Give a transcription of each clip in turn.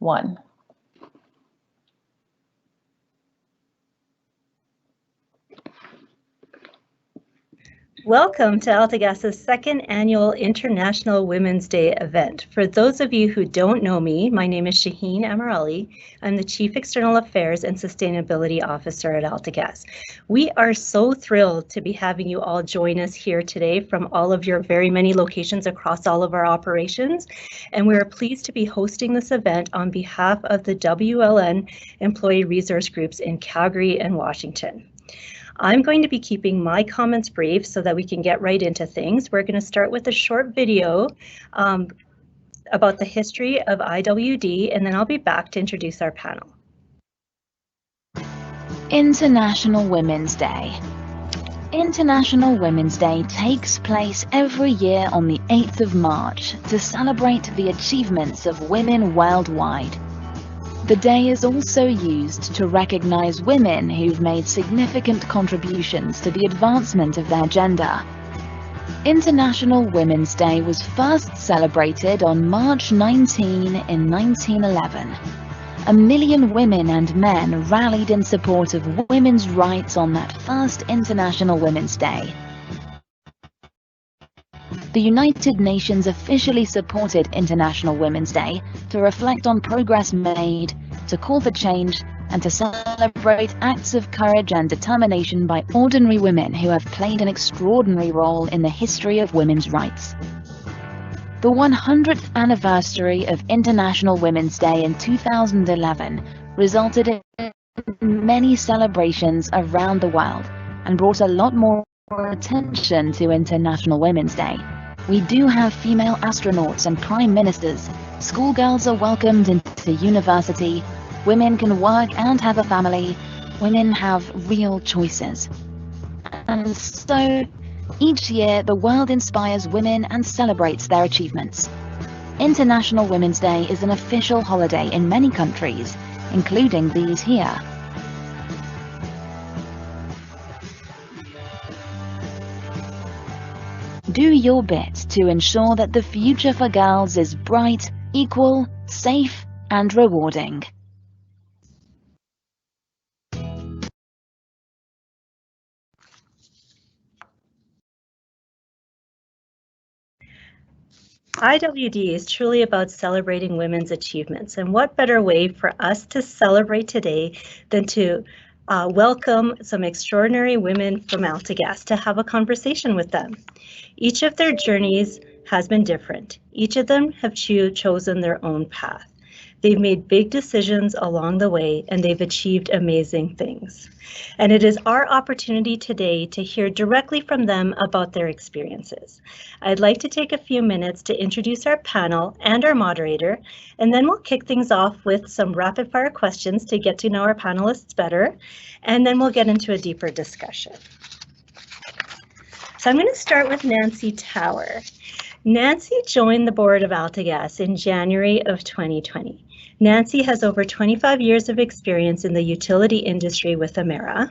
1. Welcome to AltaGas's second annual International Women's Day event. For those of you who don't know me, my name is Shaheen Amirali. I'm the Chief External Affairs and Sustainability Officer at AltaGas. We are so thrilled to be having you all join us here today from all of your very many locations across all of our operations. And we are pleased to be hosting this event on behalf of the WLN employee resource groups in Calgary and Washington. I'm going to be keeping my comments brief so that we can get right into things. We're going to start with a short video about the history of IWD, and then I'll be back to introduce our panel. International Women's Day. International Women's Day takes place every year on the 8th of March to celebrate the achievements of women worldwide. The day is also used to recognize women who've made significant contributions to the advancement of their gender. International Women's Day was first celebrated on March 19 in 1911. 1 million women and men rallied in support of women's rights on that first International Women's Day. The United Nations officially supported International Women's Day to reflect on progress made, to call for change, and to celebrate acts of courage and determination by ordinary women who have played an extraordinary role in the history of women's rights. The 100th anniversary of International Women's Day in 2011 resulted in many celebrations around the world and brought a lot more attention to International Women's Day. We do have female astronauts and prime ministers. Schoolgirls are welcomed into university. Women can work and have a family. Women have real choices. And so, each year the world inspires women and celebrates their achievements. International Women's Day is an official holiday in many countries, including these here. Do your bit to ensure that the future for girls is bright, equal, safe, and rewarding. IWD is truly about celebrating women's achievements, and what better way for us to celebrate today than to welcome some extraordinary women from AltaGas to have a conversation with them. Each of their journeys has been different. Each of them have chosen their own path. They've made big decisions along the way, and they've achieved amazing things. And it is our opportunity today to hear directly from them about their experiences. I'd like to take a few minutes to introduce our panel and our moderator, and then we'll kick things off with some rapid fire questions to get to know our panelists better, and then we'll get into a deeper discussion. So I'm going to start with Nancy Tower. Nancy joined the board of AltaGas in January of 2020. Nancy has over 25 years of experience in the utility industry with Emera.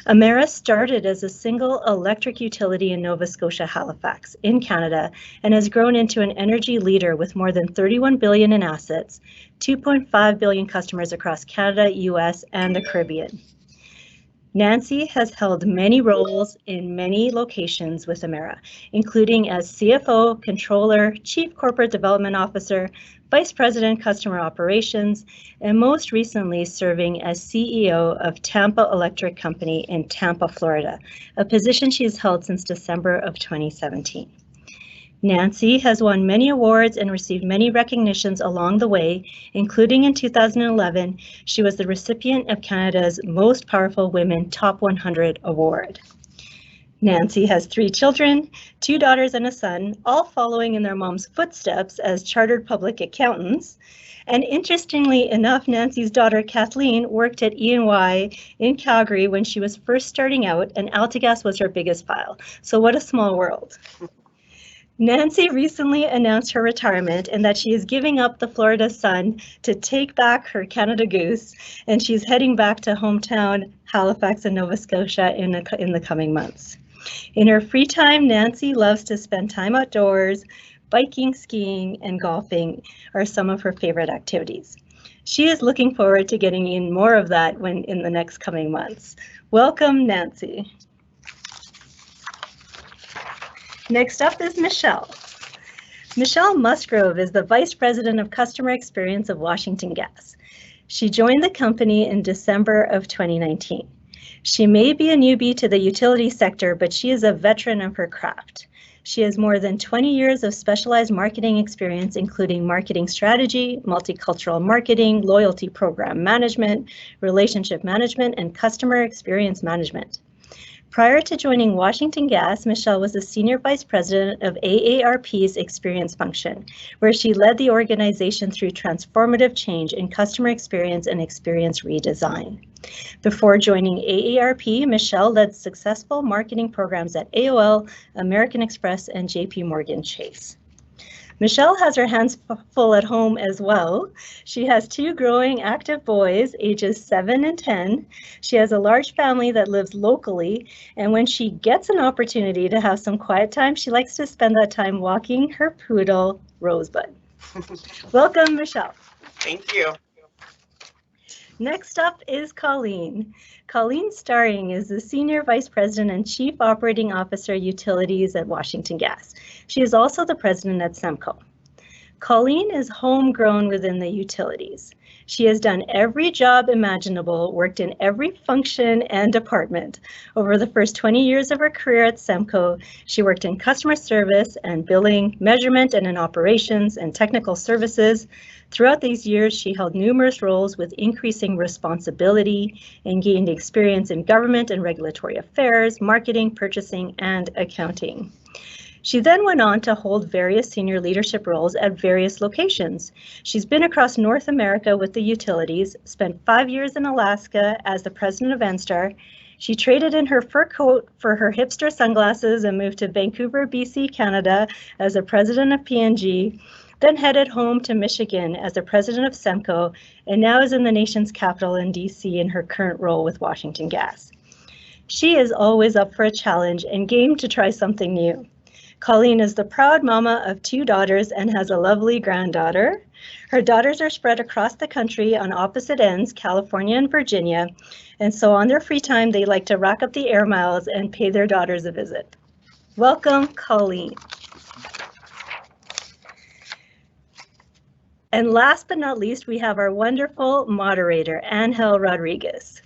Emera started as a single electric utility in Nova Scotia, Halifax, in Canada, and has grown into an energy leader with more than 31 billion in assets, 2.5 billion customers across Canada, US, and the Caribbean. Nancy has held many roles in many locations with Emera, including as CFO, Controller, Chief Corporate Development Officer, Vice President Customer Operations, and most recently serving as CEO of Tampa Electric Company in Tampa, Florida, a position she has held since December of 2017. Nancy has won many awards and received many recognitions along the way, including in 2011, she was the recipient of Canada's Most Powerful Women Top 100 Award. Nancy has 3 children, 2 daughters and a son, all following in their mom's footsteps as chartered public accountants. And interestingly enough, Nancy's daughter Kathleen worked at E&Y in Calgary when she was first starting out, and AltaGas was her biggest file. So what a small world. Nancy recently announced her retirement and that she is giving up the Florida sun to take back her Canada Goose, and she's heading back to hometown Halifax and Nova Scotia in the coming months. In her free time, Nancy loves to spend time outdoors. Biking, skiing, and golfing are some of her favorite activities. She is looking forward to getting in more of that in the next coming months. Welcome, Nancy. Next up is Michelle. Michelle Musgrove is the Vice President of Customer Experience of Washington Gas. She joined the company in December of 2019. She may be a newbie to the utility sector, but she is a veteran of her craft. She has more than 20 years of specialized marketing experience, including marketing strategy, multicultural marketing, loyalty program management, relationship management, and customer experience management. Prior to joining Washington Gas, Michelle was the Senior Vice President of AARP's Experience Function, where she led the organization through transformative change in customer experience and experience redesign. Before joining AARP, Michelle led successful marketing programs at AOL, American Express, and JP Morgan Chase. Michelle has her hands full at home as well. She has 2 growing active boys, ages 7 and 10. She has a large family that lives locally, and when she gets an opportunity to have some quiet time, she likes to spend that time walking her poodle, Rosebud. Welcome, Michelle. Thank you. Next up is Colleen. Colleen Starring is the Senior Vice President and Chief Operating Officer Utilities at Washington Gas. She is also the President at SEMCO. Colleen is homegrown within the utilities. She has done every job imaginable, worked in every function and department. Over the first 20 years of her career at SEMCO, she worked in customer service and billing, measurement and in operations and technical services. Throughout these years, she held numerous roles with increasing responsibility and gained experience in government and regulatory affairs, marketing, purchasing, and accounting. She then went on to hold various senior leadership roles at various locations. She's been across North America with the utilities, spent 5 years in Alaska as the president of NSTAR. She traded in her fur coat for her hipster sunglasses and moved to Vancouver, BC, Canada as the president of P&G, then headed home to Michigan as the president of SEMCO, and now is in the nation's capital in DC in her current role with Washington Gas. She is always up for a challenge and game to try something new. Colleen is the proud mama of 2 daughters and has a lovely granddaughter. Her daughters are spread across the country on opposite ends, California and Virginia, and so on their free time, they like to rack up the air miles and pay their daughters a visit. Welcome, Colleen. And last but not least, we have our wonderful moderator, Angel Rodriguez.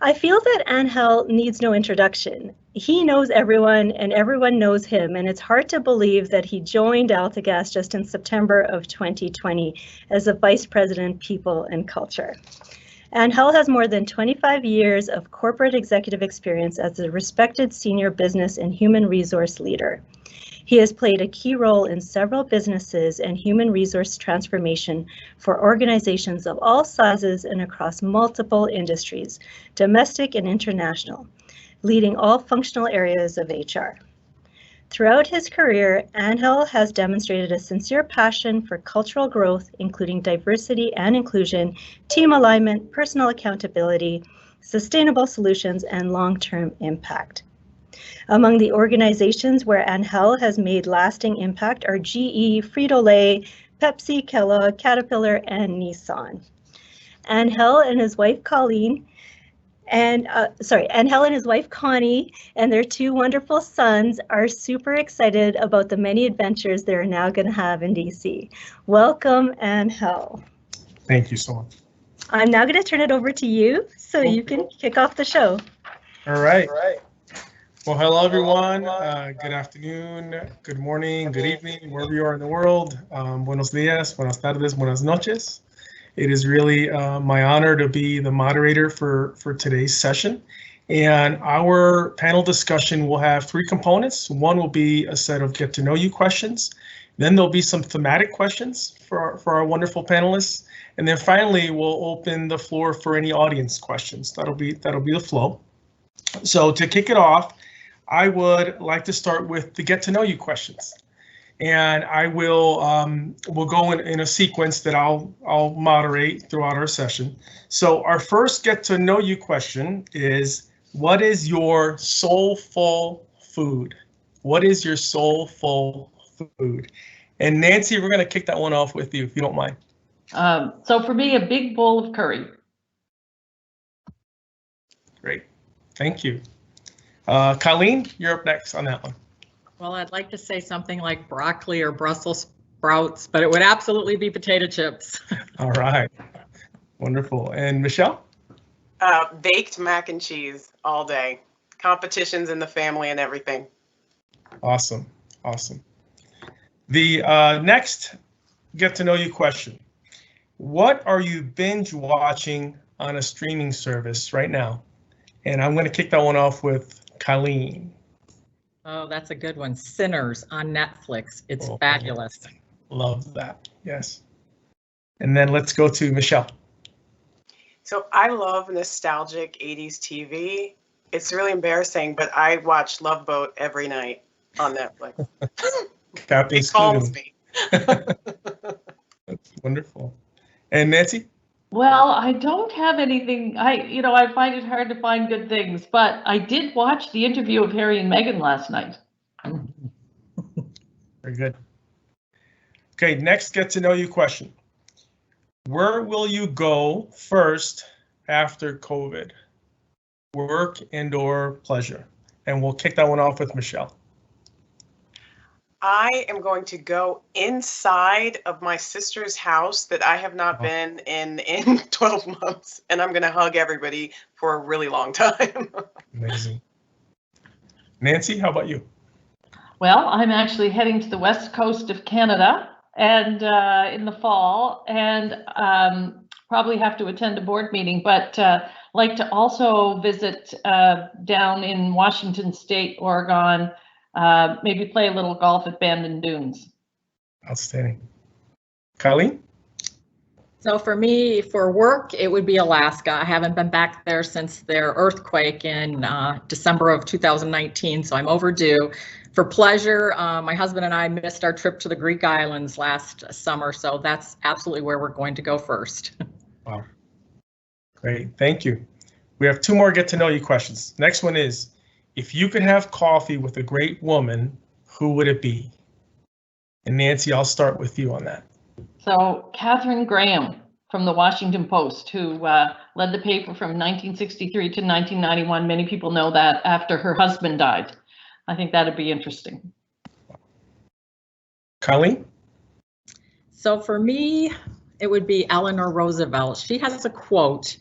I feel that Angel needs no introduction. He knows everyone and everyone knows him, and it's hard to believe that he joined AltaGas just in September of 2020 as a Vice President, People and Culture. Angel has more than 25 years of corporate executive experience as a respected senior business and human resource leader. He has played a key role in several businesses and human resource transformation for organizations of all sizes and across multiple industries, domestic and international, leading all functional areas of HR. Throughout his career, Angel has demonstrated a sincere passion for cultural growth, including diversity and inclusion, team alignment, personal accountability, sustainable solutions, and long-term impact. Among the organizations where Angel has made lasting impact are GE, Frito-Lay, Pepsi, Kellogg, Caterpillar, and Nissan. Angel and his wife Colleen, Angel and his wife Connie and their 2 wonderful sons are super excited about the many adventures they're now going to have in DC. Welcome, Angel. Thank you so much. I'm now going to turn it over to you so you can kick off the show. All right. Well, hello, everyone. Good afternoon, good morning, good evening, wherever you are in the world. Buenos días, buenas tardes, buenas noches. It is really my honor to be the moderator for today's session. And our panel discussion will have 3 components. One will be a set of get to know you questions. Then there'll be some thematic questions for our wonderful panelists. And then finally, we'll open the floor for any audience questions. That'll be the flow. So to kick it off, I would like to start with the get to know you questions. And I will we'll go in a sequence that I'll moderate throughout our session. So our first get to know you question is, what is your soulful food? What is your soulful food? And Nancy, we're going to kick that one off with you, if you don't mind. So for me, a big bowl of curry. Great. Thank you. Colleen, you're up next on that one. Well, I'd like to say something like broccoli or Brussels sprouts, but it would absolutely be potato chips. All right. Wonderful. And Michelle? Baked mac and cheese all day. Competitions in the family and everything. Awesome. Awesome. The next get to know you question. What are you binge watching on a streaming service right now? And I'm going to kick that one off with Colleen. Oh, that's a good one. Sinners on Netflix. It's fabulous. Love that. Yes. And then let's go to Michelle. So I love nostalgic 80s TV. It's really embarrassing, but I watch Love Boat every night on Netflix. Captain It calms me. That's wonderful. And Nancy? Well, I don't have anything. I find it hard to find good things, but I did watch the interview of Harry and Meghan last night. Very good. Okay, next get to know you question. Where will you go first after COVID? Work and/or pleasure? And we'll kick that one off with Michelle. I am going to go inside of my sister's house that I have not been in 12 months, and I'm going to hug everybody for a really long time. Amazing. Nancy, how about you? Well, I'm actually heading to the west coast of Canada and in the fall, and probably have to attend a board meeting, but like to also visit down in Washington State, Oregon, maybe play a little golf at Bandon Dunes. Outstanding. Colleen? So for me, for work, it would be Alaska. I haven't been back there since their earthquake in December of 2019, so I'm overdue. For pleasure, my husband and I missed our trip to the Greek islands last summer, so that's absolutely where we're going to go first. Wow. Great, thank you. We have two more get to know you questions. Next one is, if you could have coffee with a great woman, who would it be? And Nancy, I'll start with you on that. So Katharine Graham from the Washington Post, who led the paper from 1963 to 1991. Many people know that after her husband died. I think that'd be interesting. Colleen? So for me, it would be Eleanor Roosevelt. She has a quote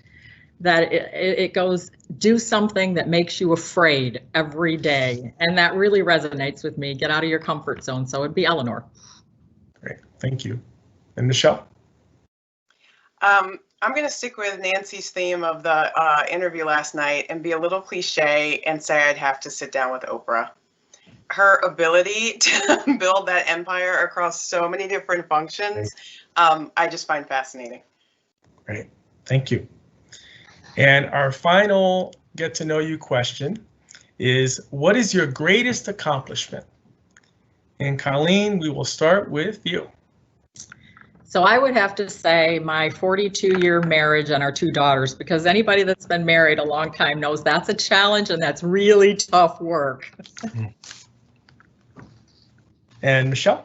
that it goes, do something that makes you afraid every day. And that really resonates with me. Get out of your comfort zone. So it'd be Eleanor. Great, thank you. And Michelle? I'm going to stick with Nancy's theme of the interview last night and be a little cliche and say I'd have to sit down with Oprah. Her ability to build that empire across so many different functions, I just find fascinating. Great, thank you. And our final get to know you question is, what is your greatest accomplishment? And Colleen, we will start with you. So I would have to say my 42-year marriage and our 2 daughters, because anybody that's been married a long time knows that's a challenge and that's really tough work. And Michelle?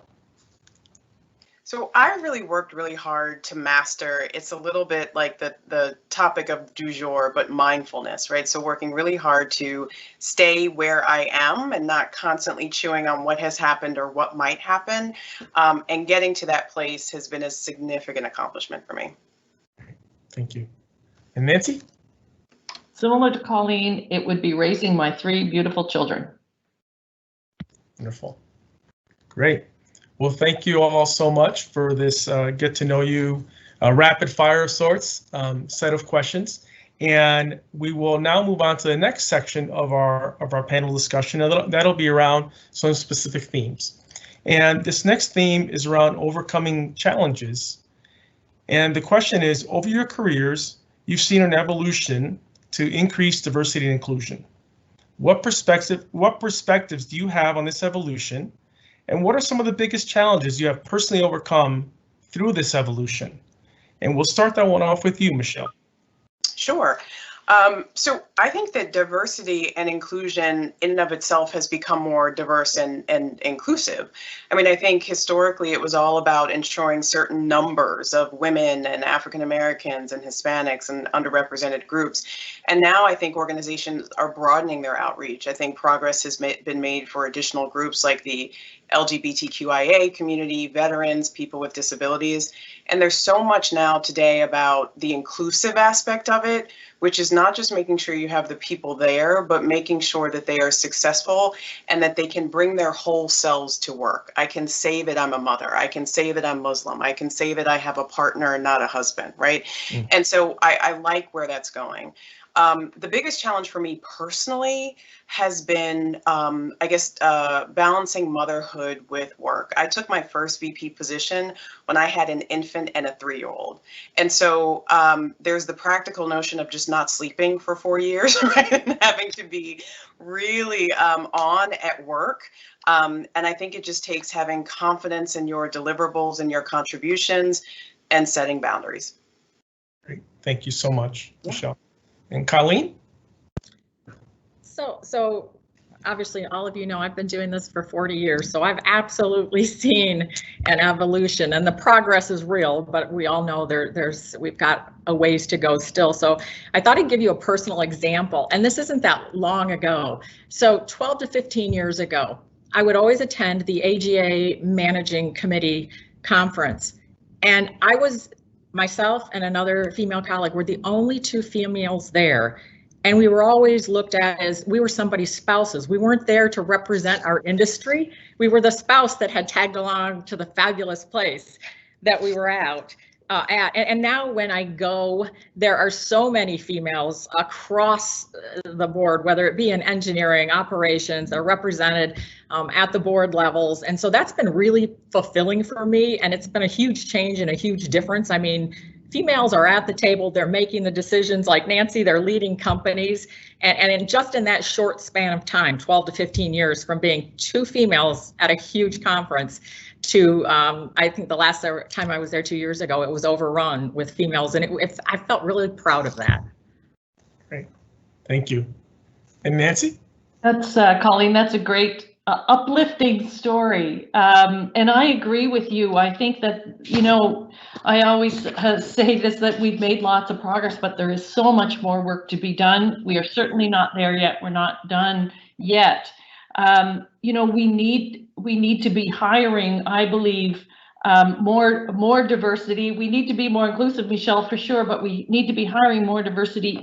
So I really worked really hard to master, it's a little bit like the topic of du jour, but mindfulness, right? So working really hard to stay where I am and not constantly chewing on what has happened or what might happen. And getting to that place has been a significant accomplishment for me. Thank you. And Nancy? Similar to Colleen, it would be raising my 3 beautiful children. Wonderful. Great. Well, thank you all so much for this get to know you rapid fire of sorts set of questions. And we will now move on to the next section of our panel discussion. That'll be around some specific themes. And this next theme is around overcoming challenges. And the question is, over your careers, you've seen an evolution to increase diversity and inclusion. What perspectives do you have on this evolution? And what are some of the biggest challenges you have personally overcome through this evolution? And we'll start that one off with you, Michelle. Sure. So I think that diversity and inclusion in and of itself has become more diverse and inclusive. I mean, I think historically it was all about ensuring certain numbers of women and African Americans and Hispanics and underrepresented groups. And now I think organizations are broadening their outreach. I think progress has been made for additional groups like the LGBTQIA community, veterans, people with disabilities. And there's so much now today about the inclusive aspect of it, which is not just making sure you have the people there, but making sure that they are successful and that they can bring their whole selves to work. I can say that I'm a mother. I can say that I'm Muslim. I can say that I have a partner and not a husband, right? And so I like where that's going. The biggest challenge for me personally has been, I guess, balancing motherhood with work. I took my first VP position when I had an infant and a 3-year-old. And so there's the practical notion of just not sleeping for 4 years, right? And having to be really on at work. And I think it just takes having confidence in your deliverables and your contributions and setting boundaries. Great. Thank you so much, Michelle. And Colleen? So obviously all of you know I've been doing this for 40 years, so I've absolutely seen an evolution, and the progress is real, but we all know we've got a ways to go still. So I thought I'd give you a personal example, and this isn't that long ago. So 12 to 15 years ago, I would always attend the AGA Managing Committee conference, and myself and another female colleague were the only 2 females there. And we were always looked at as we were somebody's spouses. We weren't there to represent our industry. We were the spouse that had tagged along to the fabulous place that we were at. And now when I go, there are so many females across the board, whether it be in engineering, operations, they're represented at the board levels. And so that's been really fulfilling for me. And it's been a huge change and a huge difference. I mean, females are at the table, they're making the decisions like Nancy, they're leading companies. And just in that short span of time, 12 to 15 years, from being 2 females at a huge conference to I think the last time I was there 2 years ago, it was overrun with females, and I felt really proud of that. Great, thank you. And Nancy? That's Colleen, that's a great uplifting story. And I agree with you. I think that, you know, I always say this, that we've made lots of progress, but there is so much more work to be done. We are certainly not there yet. We're not done yet. You know, we need to be hiring, I believe, more diversity. We need to be more inclusive, Michelle, for sure, but we need to be hiring more diversity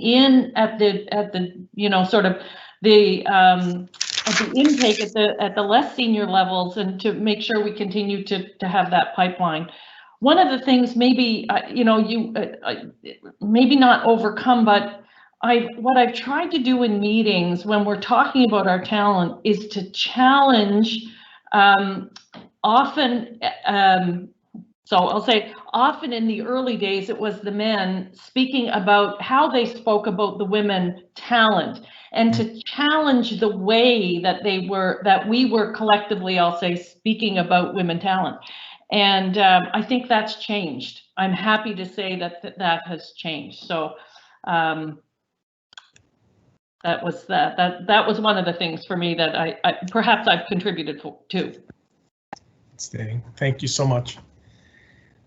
at the you know, sort of the intake at the less senior levels, and to make sure we continue to have that pipeline. One of the things, maybe you know, maybe not overcome, but what I've tried to do in meetings when we're talking about our talent is to challenge often. So I'll say often in the early days, it was the men speaking about how they spoke about the women talent, and to challenge the way that we were collectively, I'll say, speaking about women talent. And I think that's changed. I'm happy to say that has changed. So that was one of the things for me that I perhaps I've contributed to. Outstanding. Thank you so much.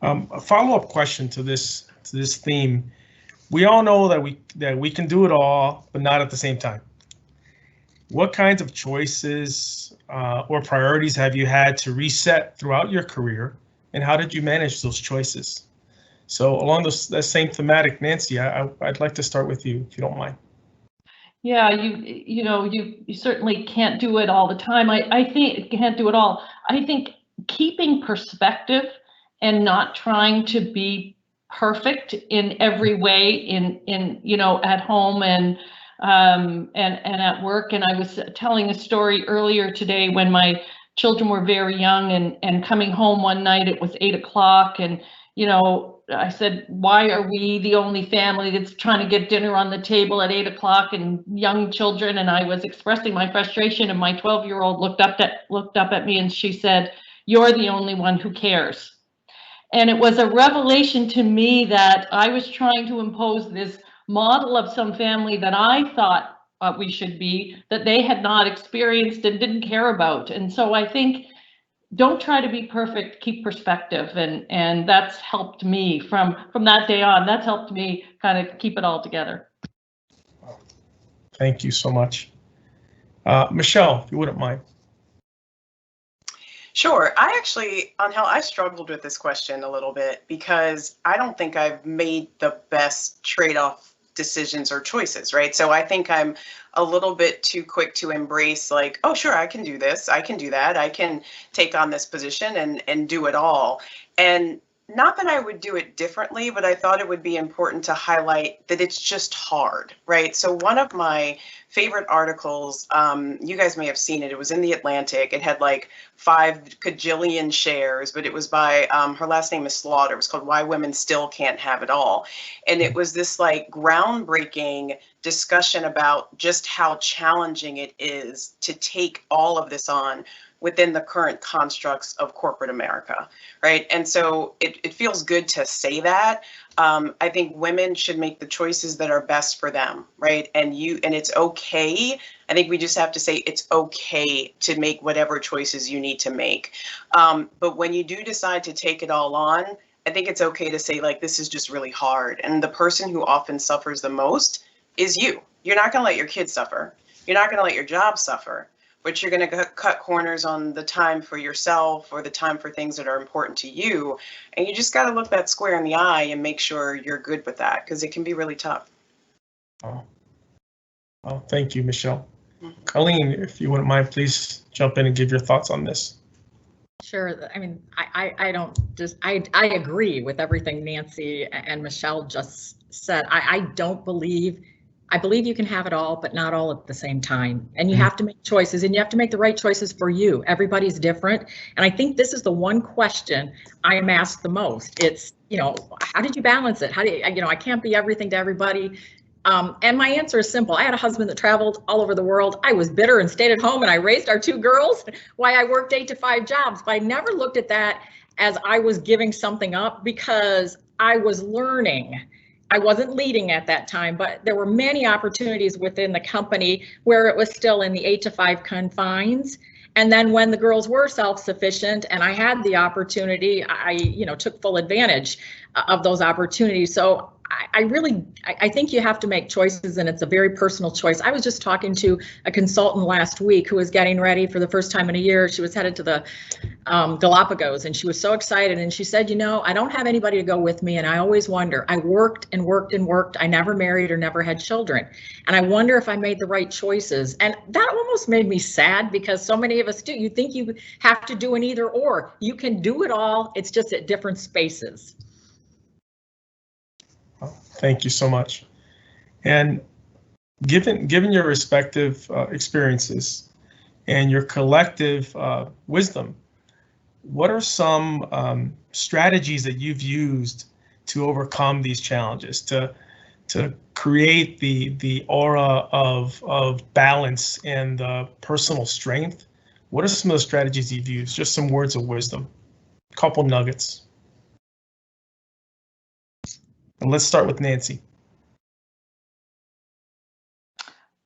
A follow-up question to this theme. We all know that we can do it all, but not at the same time. What kinds of choices or priorities have you had to reset throughout your career, and how did you manage those choices? So along that same thematic, Nancy, I'd like to start with you, if you don't mind. Yeah, you know, you certainly can't do it all the time. I think can't do it all. I think keeping perspective and not trying to be perfect in every way, in you know, at home and at work. And I was telling a story earlier today when my children were very young, and coming home one night, it was 8 o'clock, and you know, I said, why are we the only family that's trying to get dinner on the table at 8 o'clock, and young children? And I was expressing my frustration, and my 12-year-old looked up at me and she said, "You're the only one who cares." And it was a revelation to me that I was trying to impose this model of some family that I thought we should be, that they had not experienced and didn't care about. And so I think, don't try to be perfect, keep perspective. And that's helped me from that day on. That's helped me kind of keep it all together. Thank you so much. Michelle, if you wouldn't mind. Sure. Angel, I struggled with this question a little bit because I don't think I've made the best trade-off decisions or choices, right? So I think I'm a little bit too quick to embrace like, oh, sure, I can do this, I can do that, I can take on this position and do it all. And not that I would do it differently, but I thought it would be important to highlight that it's just hard, right? So one of my favorite articles, you guys may have seen it, it was in the Atlantic. It had like 5 kajillion shares, but it was by, her last name is Slaughter. It was called Why Women Still Can't Have It All. And it was this like groundbreaking discussion about just how challenging it is to take all of this on within the current constructs of corporate America, right? And so it feels good to say that. I think women should make the choices that are best for them, right? And it's okay. I think we just have to say it's okay to make whatever choices you need to make. But when you do decide to take it all on, I think it's okay to say like, this is just really hard. And the person who often suffers the most is you. You're not gonna let your kids suffer. You're not gonna let your job suffer. But you're going to cut corners on the time for yourself or the time for things that are important to you. And you just got to look that square in the eye and make sure you're good with that, because it can be really tough. Oh, thank you, Michelle. Colleen, if you wouldn't mind, please jump in and give your thoughts on this. Sure. I mean, I agree with everything Nancy and Michelle just said. I believe you can have it all, but not all at the same time. And you have to make choices, and you have to make the right choices for you. Everybody's different. And I think this is the one question I am asked the most. It's, how did you balance it? How do you, I can't be everything to everybody. And my answer is simple. I had a husband that traveled all over the world. I was bitter and stayed at home, and I raised our 2 girls while I worked 8 to 5 jobs. But I never looked at that as I was giving something up, because I was learning. I wasn't leading at that time, but there were many opportunities within the company where it was still in the 8 to 5 confines. And then when the girls were self-sufficient and I had the opportunity, I took full advantage of those opportunities. So I think you have to make choices, and it's a very personal choice. I was just talking to a consultant last week who was getting ready for the first time in a year. She was headed to the Galapagos, and she was so excited. And she said, I don't have anybody to go with me. And I always wonder, I worked and worked and worked. I never married or never had children. And I wonder if I made the right choices. And that almost made me sad, because so many of us do. You think you have to do an either or. You can do it all. It's just at different spaces. Thank you so much. And given your respective experiences and your collective wisdom, what are some strategies that you've used to overcome these challenges, to create the aura of balance and personal strength? What are some of the strategies you've used? Just some words of wisdom, a couple nuggets. And let's start with Nancy.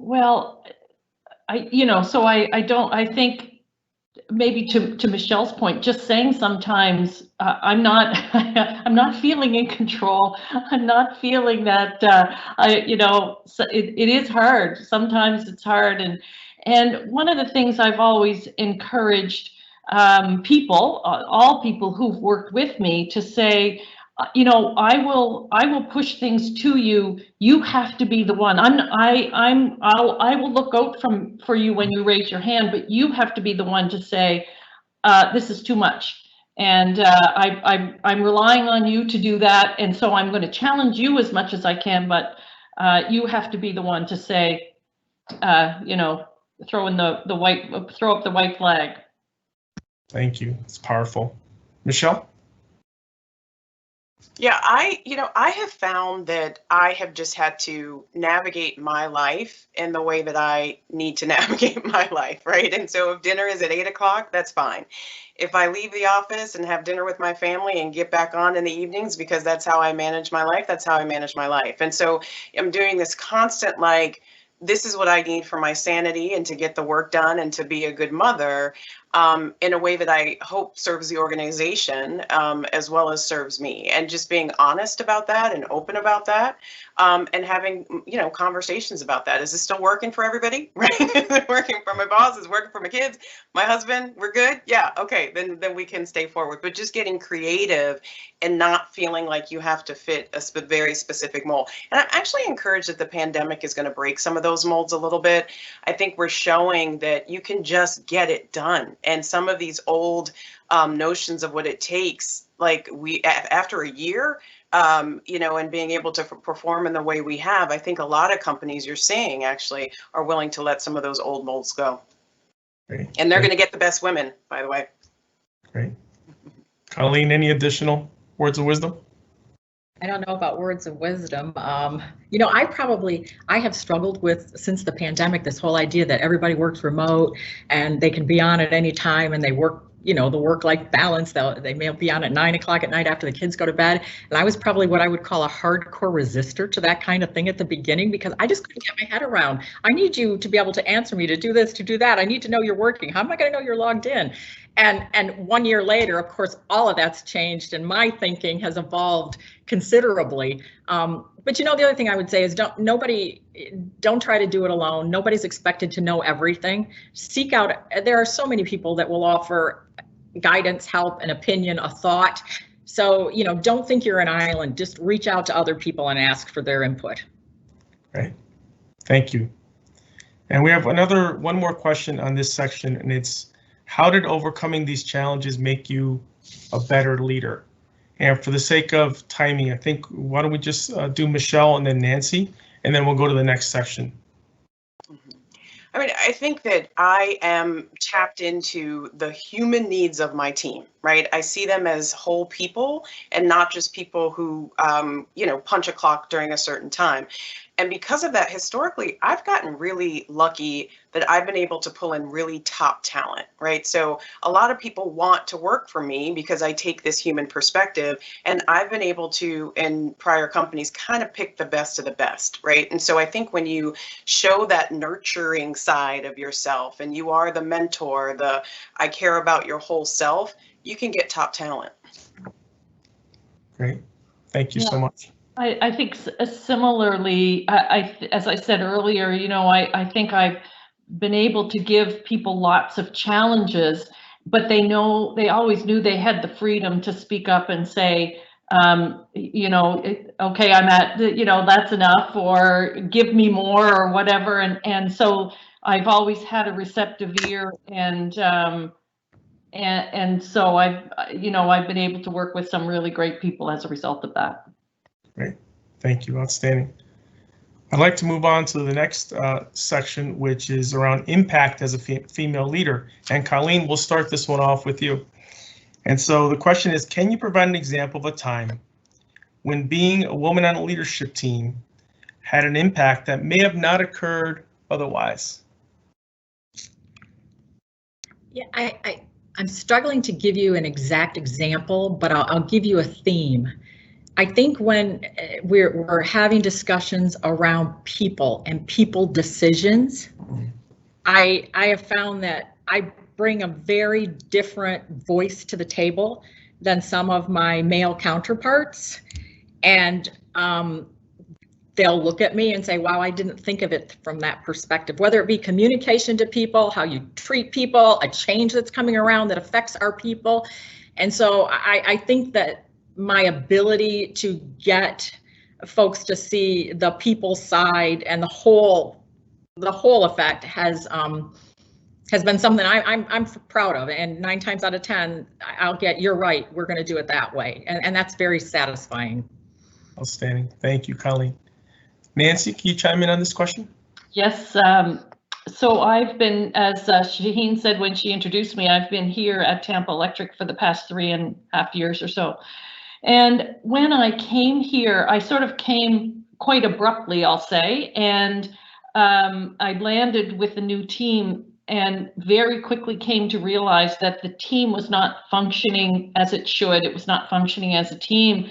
Well, I think maybe to Michelle's point, just saying sometimes I'm not feeling in control. I'm not feeling that it is hard. Sometimes it's hard. And one of the things I've always encouraged people, all people who've worked with me, to say, I will push things to you. You have to be the one. I will look out for you when you raise your hand, but you have to be the one to say, this is too much. And I'm relying on you to do that. And so I'm going to challenge you as much as I can, but you have to be the one to say, throw up the white flag. Thank you. It's powerful. Michelle? Yeah, I have found that I have just had to navigate my life in the way that I need to navigate my life, right? And so if dinner is at 8 o'clock, that's fine. If I leave the office and have dinner with my family and get back on in the evenings, because that's how I manage my life, that's how I manage my life. And so I'm doing this constant, like, this is what I need for my sanity and to get the work done and to be a good mother, in a way that I hope serves the organization, as well as serves me. And just being honest about that and open about that, and having, conversations about that. Is this still working for everybody? Right? Is it working for my boss? Is it working for my kids? My husband? We're good? Yeah, okay, then we can stay forward. But just getting creative and not feeling like you have to fit a very specific mold. And I'm actually encouraged that the pandemic is going to break some of those molds a little bit. I think we're showing that you can just get it done. And some of these old notions of what it takes, like after a year, and being able to perform in the way we have, I think a lot of companies you're seeing actually are willing to let some of those old molds go. Great. And they're going to get the best women, by the way. Great. Colleen, any additional words of wisdom? I don't know about words of wisdom. I have struggled with, since the pandemic, this whole idea that everybody works remote and they can be on at any time and they work, the work-life balance. They may be on at 9 o'clock at night after the kids go to bed. And I was probably what I would call a hardcore resistor to that kind of thing at the beginning, because I just couldn't get my head around. I need you to be able to answer me, to do this, to do that. I need to know you're working. How am I going to know you're logged in? And 1 year later, of course, all of that's changed and my thinking has evolved considerably. But the other thing I would say is don't try to do it alone. Nobody's expected to know everything. Seek out, there are so many people that will offer guidance, help, an opinion, a thought. So, don't think you're an island. Just reach out to other people and ask for their input. Right. Thank you. And we have one more question on this section, and it's, how did overcoming these challenges make you a better leader? And for the sake of timing, I think, why don't we just do Michelle and then Nancy, and then we'll go to the next section. I think that I am tapped into the human needs of my team, right? I see them as whole people and not just people who, punch a clock during a certain time. And because of that, historically, I've gotten really lucky that I've been able to pull in really top talent, right? So a lot of people want to work for me because I take this human perspective, and I've been able to, in prior companies, kind of pick the best of the best, right? And so I think when you show that nurturing side of yourself and you are the mentor, I care about your whole self, you can get top talent. Great. Thank you so much. I think similarly, as I said earlier, I think I've been able to give people lots of challenges, but they always knew they had the freedom to speak up and say, okay, I'm at, that's enough, or give me more, or whatever. And so I've always had a receptive ear, and so I've been able to work with some really great people as a result of that. Great, thank you, outstanding. I'd like to move on to the next section, which is around impact as a female leader. And Colleen, we'll start this one off with you. And so the question is, can you provide an example of a time when being a woman on a leadership team had an impact that may have not occurred otherwise? Yeah, I'm struggling to give you an exact example, but I'll give you a theme. I think when we're having discussions around people and people decisions, I have found that I bring a very different voice to the table than some of my male counterparts. And they'll look at me and say, wow, I didn't think of it from that perspective, whether it be communication to people, how you treat people, a change that's coming around that affects our people. And so I think that my ability to get folks to see the people side and the whole effect has been something I'm proud of. And 9 times out of 10, I'll get, you're right, we're going to do it that way. And that's very satisfying. Outstanding. Thank you, Colleen. Nancy, can you chime in on this question? Yes. So I've been, as Shaheen said when she introduced me, I've been here at Tampa Electric for the past 3.5 years or so. And when I came here, I sort of came quite abruptly, I'll say, and I landed with a new team and very quickly came to realize that the team was not functioning as it should. It was not functioning as a team.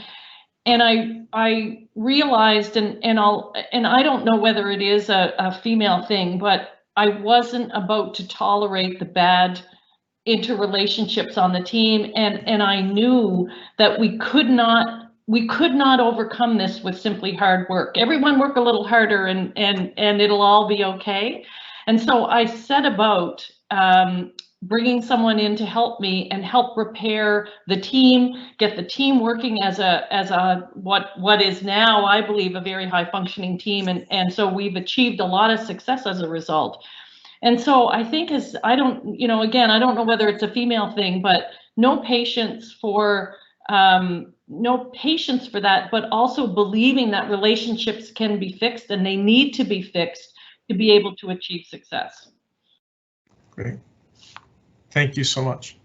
And I realized, and I don't know whether it is a female thing, but I wasn't about to tolerate the bad interrelationships on the team, and I knew that we could not overcome this with simply hard work. Everyone work a little harder and it'll all be okay. And so I set about bringing someone in to help me and help repair the team, get the team working as a what is now, I believe, a very high functioning team, and so we've achieved a lot of success as a result. And so I think I don't know whether it's a female thing, but no patience for that, but also believing that relationships can be fixed and they need to be fixed to be able to achieve success. Great. Thank you so much.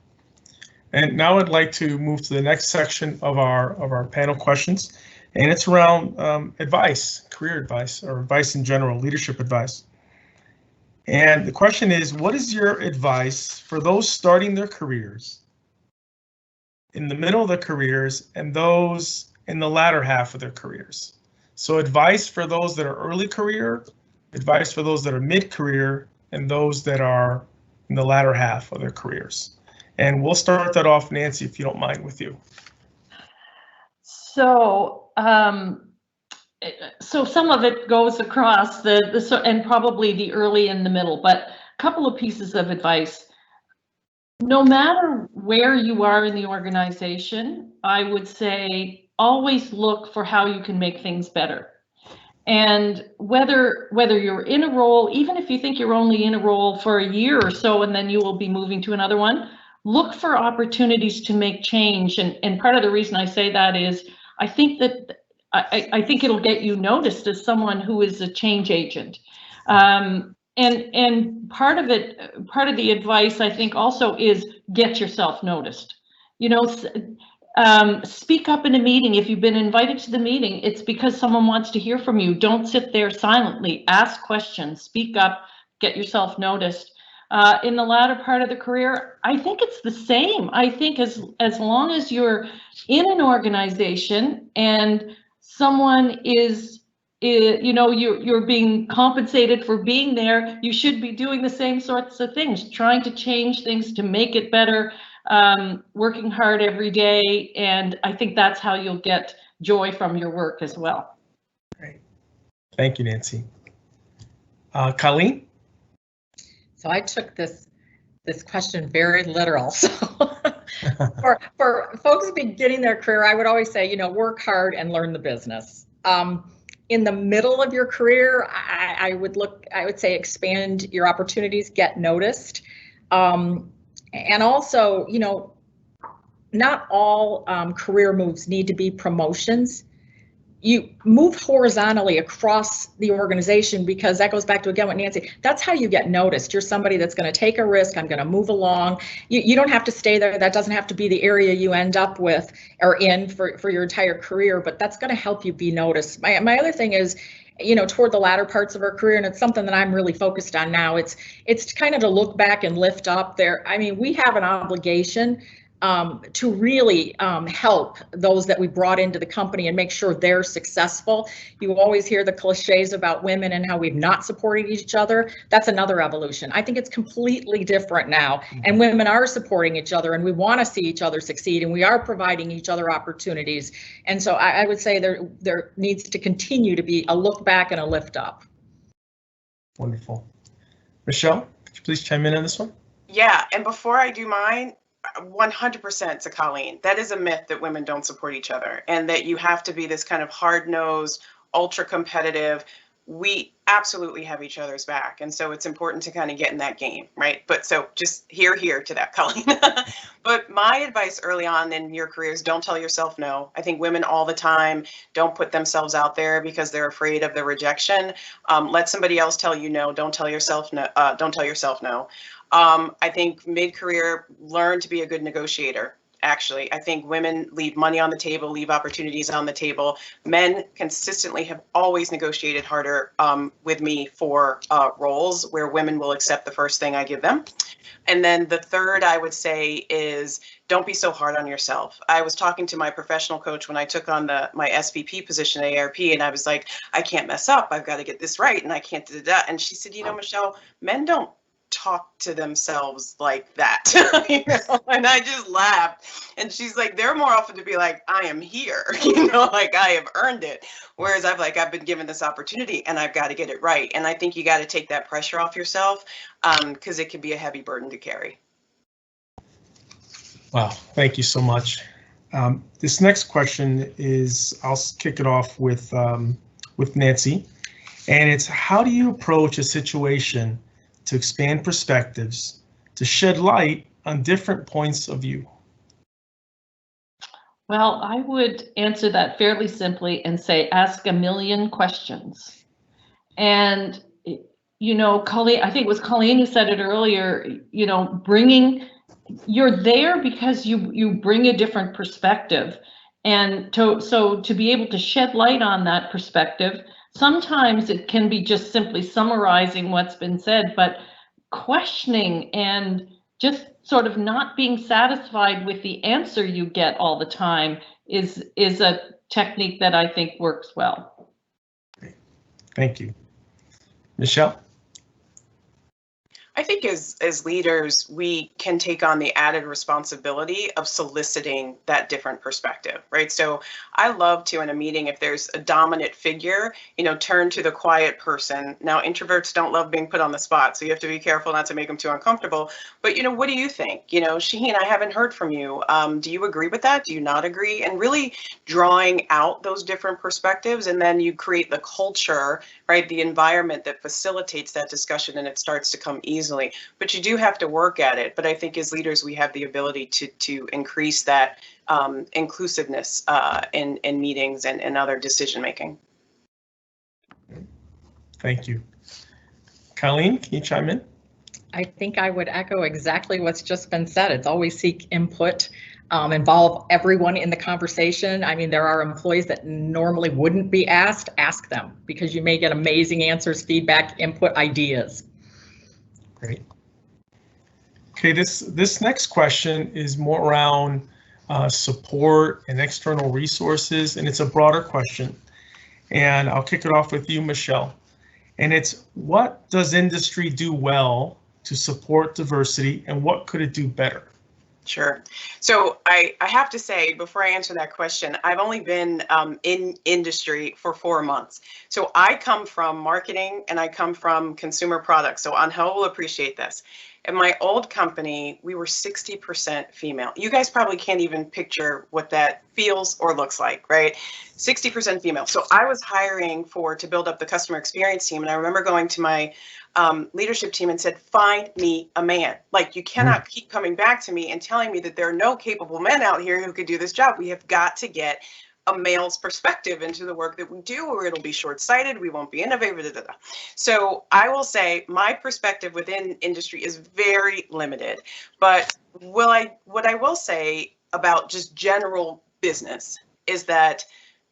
And now I'd like to move to the next section of our panel questions, and it's around advice, career advice, or advice in general, leadership advice. And the question is, what is your advice for those starting their careers, in the middle of their careers, and those in the latter half of their careers? So advice for those that are early career, advice for those that are mid-career, and those that are in the latter half of their careers. And we'll start that off, Nancy, if you don't mind, with you. So, so some of it goes across and probably the early and the middle, but a couple of pieces of advice. No matter where you are in the organization, I would say always look for how you can make things better. And whether you're in a role, even if you think you're only in a role for a year or so and then you will be moving to another one, look for opportunities to make change. And part of the reason I say that is I think it'll get you noticed as someone who is a change agent. And part of the advice I think also is get yourself noticed. You know, speak up in a meeting. If you've been invited to the meeting, it's because someone wants to hear from you. Don't sit there silently. Ask questions, speak up, get yourself noticed. In the latter part of the career, I think it's the same. I think as long as you're in an organization and someone is you're being compensated for being there, you should be doing the same sorts of things, trying to change things to make it better, working hard every day. And I think that's how you'll get joy from your work as well. Great. Thank you, Nancy. Colleen? So I took this question very literal. So for folks beginning their career, I would always say, you know, work hard and learn the business. In the middle of your career, I would say expand your opportunities, get noticed. And also, you know, not all career moves need to be promotions. You move horizontally across the organization, because that goes back to, again, what Nancy, that's how you get noticed. You're somebody that's going to take a risk. I'm going to move along. You don't have to stay there. That doesn't have to be the area you end up with or in for your entire career, but that's going to help you be noticed. My other thing is, you know, toward the latter parts of our career, and it's something that I'm really focused on now, it's kind of to look back and lift up there. I mean, we have an obligation to really help those that we brought into the company and make sure they're successful. You always hear the cliches about women and how we've not supported each other. That's another evolution. I think it's completely different now, and women are supporting each other, and we want to see each other succeed, and we are providing each other opportunities. And so I would say there needs to continue to be a look back and a lift up. Wonderful. Michelle, could you please chime in on this one? Yeah, and before I do mine, 100% to Colleen, that is a myth that women don't support each other and that you have to be this kind of hard-nosed, ultra competitive. We absolutely have each other's back. And so it's important to kind of get in that game, right? But so just here to that, Colleen. But my advice early on in your careers, don't tell yourself no. I think women all the time don't put themselves out there because they're afraid of the rejection. Let somebody else tell you no. Don't tell yourself no. Don't tell yourself no. I think mid-career, learn to be a good negotiator. actually. I think women leave money on the table, leave opportunities on the table. Men consistently have always negotiated harder with me for roles where women will accept the first thing I give them. And then the third I would say is don't be so hard on yourself. I was talking to my professional coach when I took on my SVP position at ARP, and I was like, I can't mess up. I've got to get this right, and I can't do that. And she said, you know, Michelle, men don't talk to themselves like that. You know? And I just laughed. And she's like, they're more often to be like, I am here, you know, like I have earned it. Whereas I've been given this opportunity and I've got to get it right. And I think you got to take that pressure off yourself because it can be a heavy burden to carry. Wow, thank you so much. This next question is, I'll kick it off with Nancy. And it's, how do you approach a situation to expand perspectives, to shed light on different points of view? Well, I would answer that fairly simply and say, ask a million questions. And, you know, Colleen, I think it was Colleen who said it earlier, you know, you're there because you bring a different perspective. And so to be able to shed light on that perspective, sometimes it can be just simply summarizing what's been said, but questioning and just sort of not being satisfied with the answer you get all the time is a technique that I think works well. Thank you. Michelle? I think as leaders, we can take on the added responsibility of soliciting that different perspective, right? So I love to, in a meeting, if there's a dominant figure, you know, turn to the quiet person. Now, introverts don't love being put on the spot, so you have to be careful not to make them too uncomfortable. But, you know, what do you think? You know, Shaheen, I haven't heard from you. Do you agree with that? Do you not agree? And really drawing out those different perspectives, and then you create the culture, right? The environment that facilitates that discussion, and it starts to come easily. But you do have to work at it. But I think as leaders, we have the ability to increase that inclusiveness in meetings and other decision making. Thank you. Colleen, can you chime in? I think I would echo exactly what's just been said. It's always seek input, involve everyone in the conversation. I mean, there are employees that normally wouldn't be asked, ask them, because you may get amazing answers, feedback, input, ideas. Great. Okay, this next question is more around support and external resources, and it's a broader question. And I'll kick it off with you, Michelle. And it's, what does industry do well to support diversity, and what could it do better? Sure. So I have to say, before I answer that question, I've only been in industry for 4 months. So I come from marketing and I come from consumer products. So Angel will appreciate this. In my old company, we were 60% female. You guys probably can't even picture what that feels or looks like, right? 60% female. So I was hiring to build up the customer experience team. And I remember going to my leadership team and said, find me a man. Like, you cannot keep coming back to me and telling me that there are no capable men out here who could do this job. We have got to get a male's perspective into the work that we do, or it'll be short-sighted, we won't be innovative. So I will say my perspective within industry is very limited, but what I will say about just general business is that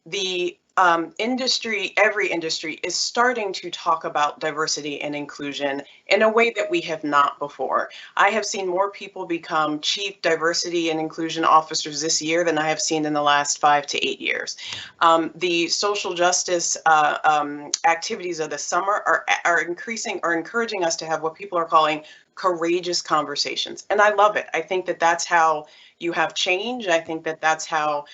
the every industry is starting to talk about diversity and inclusion in a way that we have not before. I have seen more people become chief diversity and inclusion officers this year than I have seen in the last 5 to 8 years. The social justice activities of the summer are encouraging us to have what people are calling courageous conversations. And I love it. I think that that's how you have change. I think that that's how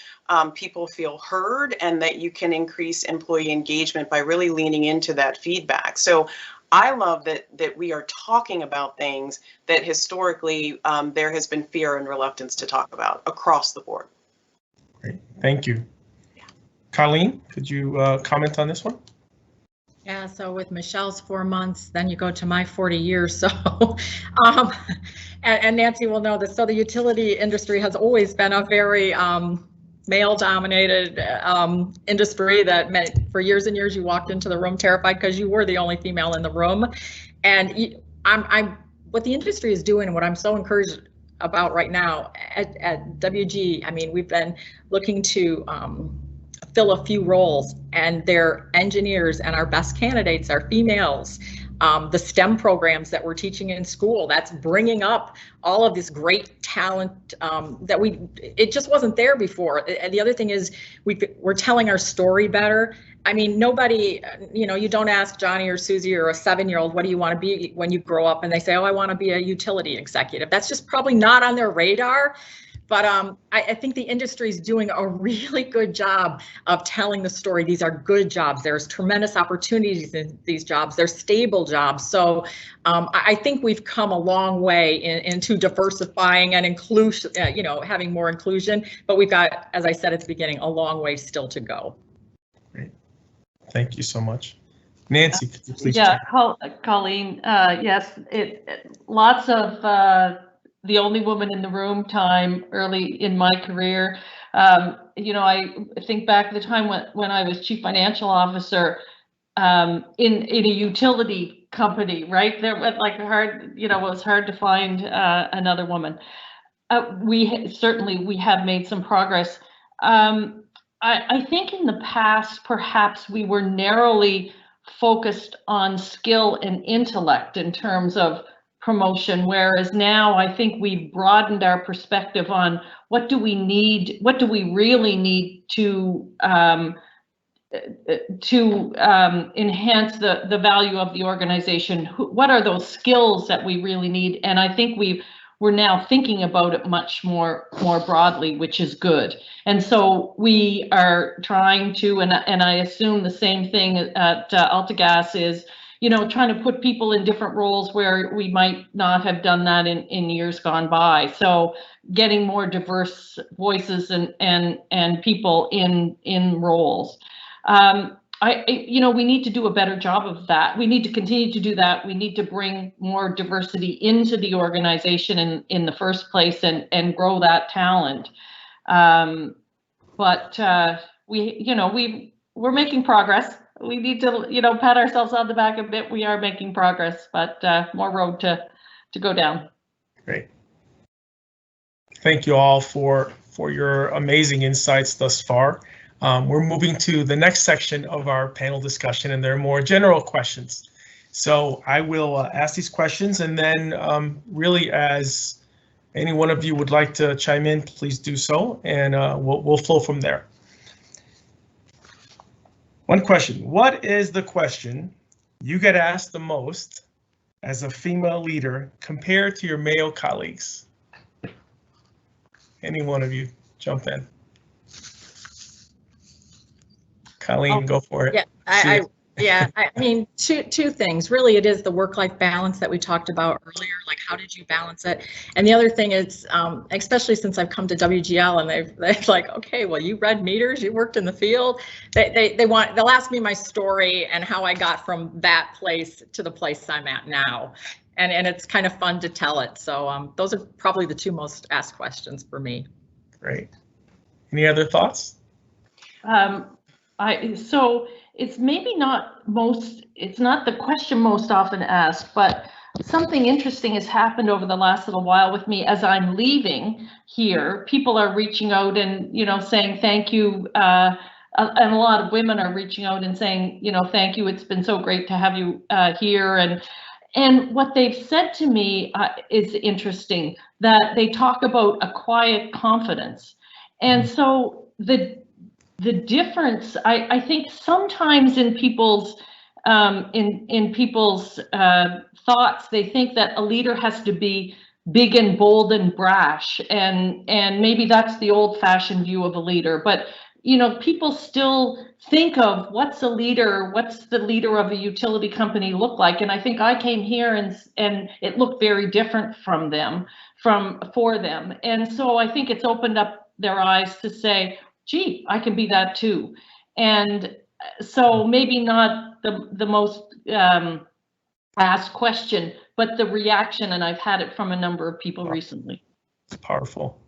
people feel heard, and that you can increase employee engagement by really leaning into that feedback. So I love that we are talking about things that historically there has been fear and reluctance to talk about across the board. Great, thank you. Colleen, could you comment on this one? Yeah, so with Michelle's 4 months, then you go to my 40 years. So, and Nancy will know this. So the utility industry has always been a very male-dominated industry that meant for years and years you walked into the room terrified because you were the only female in the room. And what the industry is doing, and what I'm so encouraged about right now at WG. I mean, we've been looking to fill a few roles, and they're engineers, and our best candidates are females. The STEM programs that we're teaching in school, that's bringing up all of this great talent that it just wasn't there before. And the other thing is we're telling our story better. I mean, nobody, you don't ask Johnny or Susie or a 7-year-old, what do you want to be when you grow up? And they say, oh, I want to be a utility executive. That's just probably not on their radar. But I think the industry is doing a really good job of telling the story. These are good jobs. There's tremendous opportunities in these jobs. They're stable jobs. So I think we've come a long way into diversifying and inclusion, having more inclusion. But we've got, as I said at the beginning, a long way still to go. Great. Thank you so much. Nancy, could you please? Yeah, Colleen, yes, lots of the only woman in the room time early in my career. I think back to the time when I was chief financial officer in a utility company, right? There was like it was hard to find another woman. We have made some progress. I think in the past, perhaps we were narrowly focused on skill and intellect in terms of promotion, whereas now I think we've broadened our perspective on what do we really need to enhance the value of the organization. What are those skills that we really need? And I think we're now thinking about it much more broadly, which is good. And so we are trying to, and I assume the same thing at AltaGas is, trying to put people in different roles where we might not have done that in years gone by. So getting more diverse voices and people in roles. We need to do a better job of that. We need to continue to do that. We need to bring more diversity into the organization in the first place and grow that talent. But we're making progress. We need to, pat ourselves on the back a bit. We are making progress, but more road to go down. Great. Thank you all for your amazing insights thus far. We're moving to the next section of our panel discussion, and they're more general questions. So I will ask these questions, and then really, as any one of you would like to chime in, please do so, and we'll flow from there. One question: what is the question you get asked the most as a female leader compared to your male colleagues? Any one of you jump in. Colleen, go for it. Yeah, I mean, two things. Really, it is the work-life balance that we talked about earlier. Like, how did you balance it? And the other thing is, especially since I've come to WGL, and they're like, okay, well, you read meters, you worked in the field. They'll ask me my story and how I got from that place to the place I'm at now, and it's kind of fun to tell it. So those are probably the two most asked questions for me. Great. Any other thoughts? So it's maybe it's not the question most often asked, but something interesting has happened over the last little while with me as I'm leaving here. People are reaching out and, saying thank you. And a lot of women are reaching out and saying, thank you. It's been so great to have you here. And what they've said to me is interesting, that they talk about a quiet confidence. And so the difference, I think sometimes in people's thoughts, they think that a leader has to be big and bold and brash, and maybe that's the old-fashioned view of a leader. But people still think of what's the leader of a utility company look like, and I think I came here and it looked very different for them, and so I think it's opened up their eyes to say, gee, I can be that too. And so maybe not the most asked question, but the reaction, and I've had it from a number of people recently. It's powerful.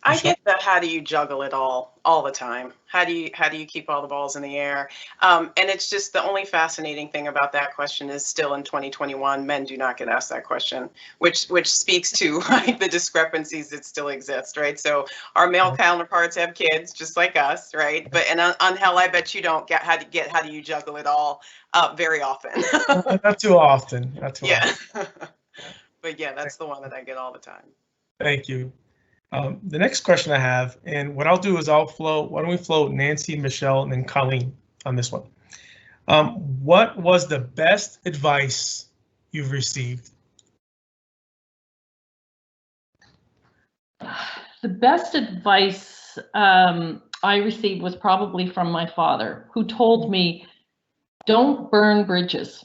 I get that. How do you juggle it all the time? How do you keep all the balls in the air? And it's just the only fascinating thing about that question is still in 2021, men do not get asked that question, which speaks to like the discrepancies that still exist, right? So our male counterparts have kids just like us, right? But and on Hell, I bet you don't get how do you juggle it all very often. Not too often. Not too often. But yeah, that's the one that I get all the time. Thank you. The next question I have, and what I'll do is why don't we float Nancy, Michelle, and then Colleen on this one. What was the best advice you've received? The best advice I received was probably from my father, who told me, don't burn bridges.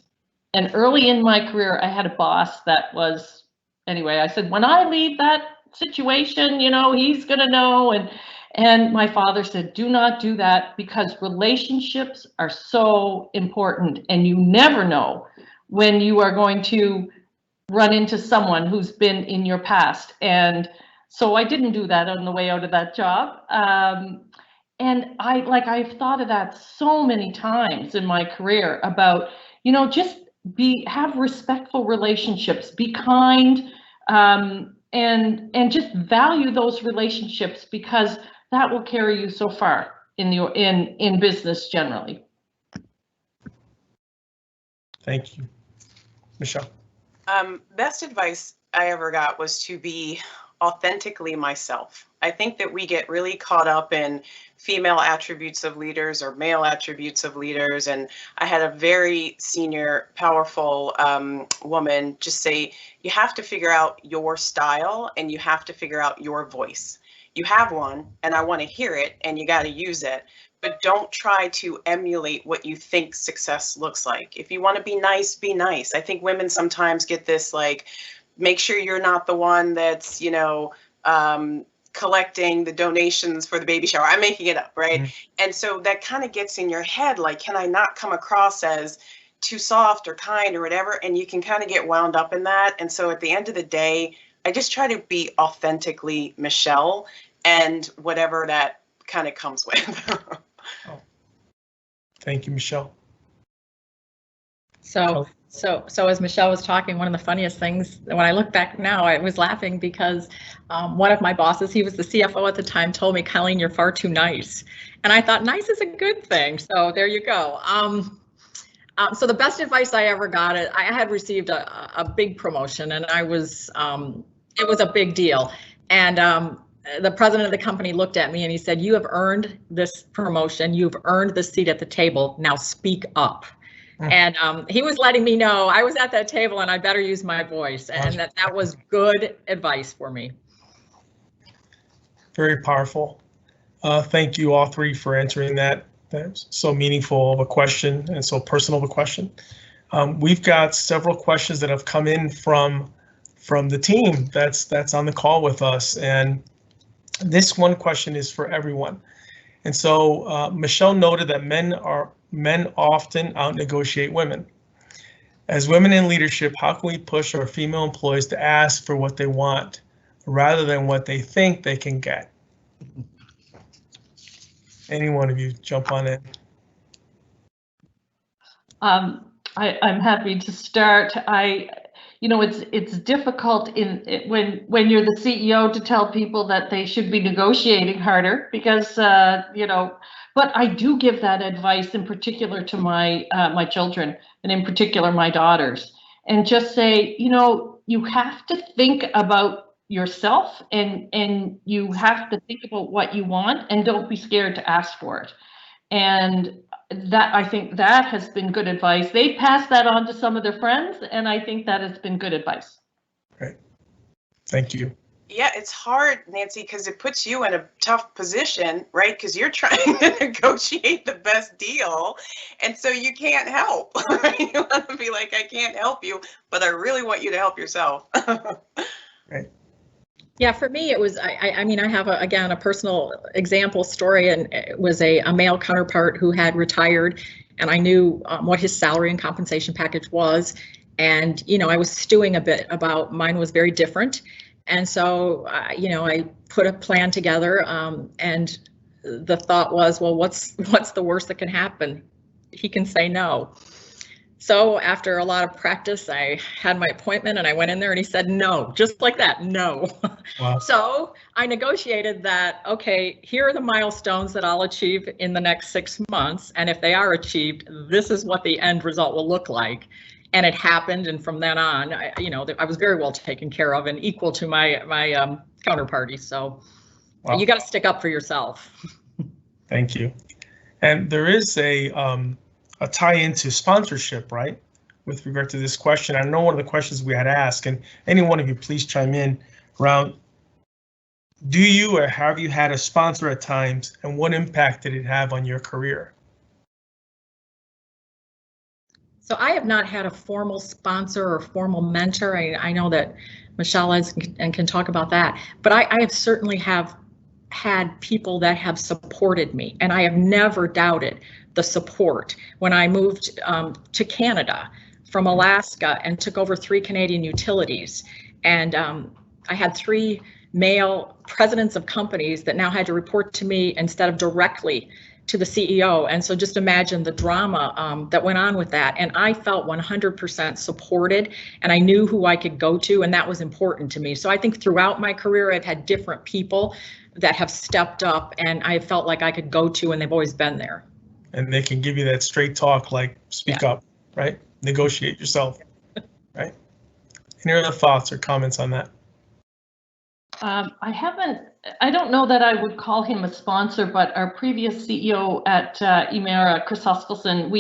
And early in my career, I had a boss that was, anyway, I said, when I leave that situation, you know, he's gonna know. And my father said, do not do that, because relationships are so important and you never know when you are going to run into someone who's been in your past. And so I didn't do that on the way out of that job. And I've thought of that so many times in my career about, you know, just have respectful relationships, be kind, and just value those relationships, because that will carry you so far in business generally. Thank you. Michelle. Best advice I ever got was to be authentically myself. I think that we get really caught up in female attributes of leaders or male attributes of leaders. And I had a very senior, powerful woman just say, you have to figure out your style and you have to figure out your voice. You have one and I want to hear it and you got to use it, but don't try to emulate what you think success looks like. If you want to be nice, be nice. I think women sometimes get this, like, make sure you're not the one that's, you know, collecting the donations for the baby shower. I'm making it up, right? Mm-hmm. And so that kind of gets in your head, like, can I not come across as too soft or kind or whatever? And you can kind of get wound up in that. And so at the end of the day, I just try to be authentically Michelle and whatever that kind of comes with. Oh. Thank you, Michelle. So as Michelle was talking, one of the funniest things, when I look back now, I was laughing because one of my bosses, he was the CFO at the time, told me, Colleen, you're far too nice. And I thought nice is a good thing. So there you go. So the best advice I ever got, I had received a big promotion, and I was, it was a big deal. And the president of the company looked at me and he said, you have earned this promotion. You've earned the seat at the table. Now speak up. And he was letting me know I was at that table and I better use my voice, and that was good advice for me. Very powerful. Thank you all three for answering that. That's so meaningful of a question and so personal of a question. We've got several questions that have come in from the team that's on the call with us, and this one question is for everyone. And so Michelle noted that men often out-negotiate women. As women in leadership, how can we push our female employees to ask for what they want rather than what they think they can get? Any one of you jump on in. I'm happy to start. You know, it's difficult when you're the CEO to tell people that they should be negotiating harder, because you know, but I do give that advice in particular to my my children, and in particular my daughters, and just say, you know, you have to think about yourself, and you have to think about what you want, and don't be scared to ask for it. And that, I think that has been good advice. They passed that on to some of their friends, and I think that has been good advice. Great. Thank you. Yeah, it's hard, Nancy, because it puts you in a tough position, right? Because you're trying to negotiate the best deal, and so you can't help. Right? You want to be like, I can't help you, but I really want you to help yourself. Right. Yeah, for me, it was, I mean, I have, again, a personal example story, and it was a male counterpart who had retired, and I knew what his salary and compensation package was. And, you know, I was stewing a bit about, mine was very different. And so, you know, I put a plan together, and the thought was, well, what's the worst that can happen? He can say no. So after a lot of practice, I had my appointment and I went in there and he said no, just like that, no. Wow. So I negotiated that, okay, here are the milestones that I'll achieve in the next 6 months. And if they are achieved, this is what the end result will look like. And it happened. And from then on, you know, I was very well taken care of and equal to my counterparty. So wow. You got to stick up for yourself. Thank you. And there is a tie into sponsorship, right? With regard to this question, I know one of the questions we had asked, and any one of you please chime in around, do you or have you had a sponsor at times, and what impact did it have on your career? So I have not had a formal sponsor or formal mentor. I know that Michelle is and can talk about that, but I have certainly have had people that have supported me, and I have never doubted the support. When I moved to Canada from Alaska and took over 3 Canadian utilities, and I had 3 male presidents of companies that now had to report to me instead of directly to the CEO. And so just imagine the drama that went on with that. And I felt 100% supported, and I knew who I could go to, and that was important to me. So I think throughout my career, I've had different people that have stepped up and I felt like I could go to, and they've always been there. And they can give you that straight talk, like speak up, right? Negotiate yourself, right? Any other thoughts or comments on that? I don't know that I would call him a sponsor, but our previous CEO at Emera, Chris Huskelson,